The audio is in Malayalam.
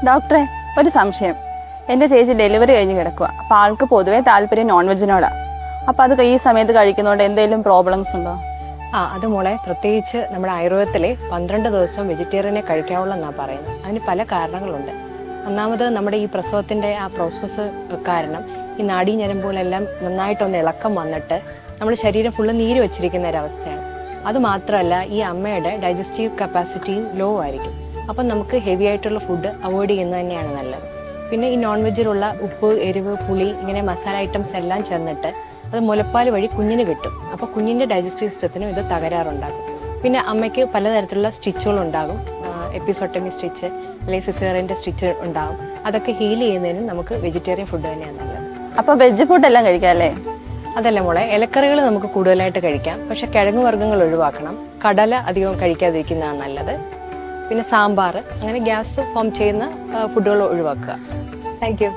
ഡോക്ടറെ, ഒരു സംശയം. എൻ്റെ ചേച്ചി ഡെലിവറി കഴിഞ്ഞ് കിടക്കുക. അപ്പോൾ ആൾക്ക് പൊതുവേ താല്പര്യം നോൺ വെജിനോടാണ്. അപ്പോൾ അത് ഈ സമയത്ത് കഴിക്കുന്നതുകൊണ്ട് എന്തെങ്കിലും പ്രോബ്ലംസ് ഉണ്ടോ? അത് മോളെ, പ്രത്യേകിച്ച് നമ്മുടെ ആയുർവേദത്തിലെ 12 ദിവസം വെജിറ്റേറിയനെ കഴിക്കാവുള്ളൂ എന്നാണ് പറയുന്നത്. അതിന് പല കാരണങ്ങളുണ്ട്. ഒന്നാമത് നമ്മുടെ ഈ പ്രസവത്തിൻ്റെ ആ പ്രോസസ്സ് കാരണം ഈ നാഡീഞരമ്പുകളെല്ലാം നന്നായിട്ടൊന്ന് ഇളക്കം വന്നിട്ട് നമ്മുടെ ശരീരം ഫുള്ള് നീര് വെച്ചിരിക്കുന്ന ഒരവസ്ഥയാണ്. അതുമാത്രമല്ല, ഈ അമ്മയുടെ ഡൈജസ്റ്റീവ് കപ്പാസിറ്റിയും ലോ ആയിരിക്കും. അപ്പം നമുക്ക് ഹെവി ആയിട്ടുള്ള ഫുഡ് അവോയ്ഡ് ചെയ്യുന്നത് തന്നെയാണ് നല്ലത്. പിന്നെ ഈ നോൺ വെജിലുള്ള ഉപ്പ്, എരിവ്, പുളി ഇങ്ങനെ മസാല ഐറ്റംസ് എല്ലാം ചെന്നിട്ട് അത് മുലപ്പാൽ വഴി കുഞ്ഞിന് കിട്ടും. അപ്പോൾ കുഞ്ഞിൻ്റെ ഡൈജസ്റ്റീവ് സിസ്റ്റത്തിനും ഇത് തകരാറുണ്ടാകും. പിന്നെ അമ്മയ്ക്ക് പലതരത്തിലുള്ള സ്റ്റിച്ചുകളുണ്ടാകും. എപ്പിസോട്ടമി സ്റ്റിച്ച് അല്ലെങ്കിൽ സിസേറിയൻ്റെ സ്റ്റിച്ച് ഉണ്ടാകും. അതൊക്കെ ഹീൽ ചെയ്യുന്നതിനും നമുക്ക് വെജിറ്റേറിയൻ ഫുഡ് തന്നെയാണ് നല്ലത്. അപ്പോൾ വെജ് ഫുഡ് എല്ലാം കഴിക്കാം അല്ലേ? അതല്ല മോളെ, ഇലക്കറികൾ നമുക്ക് കൂടുതലായിട്ട് കഴിക്കാം. പക്ഷെ കിഴങ്ങ് വർഗ്ഗങ്ങൾ ഒഴിവാക്കണം. കടല അധികം കഴിക്കാതിരിക്കുന്നതാണ് നല്ലത്. പിന്നെ സാമ്പാർ, അങ്ങനെ ഗ്യാസ് ഫോം ചെയ്യുന്ന ഫുഡുകൾ ഒഴിവാക്കുക. Thank you.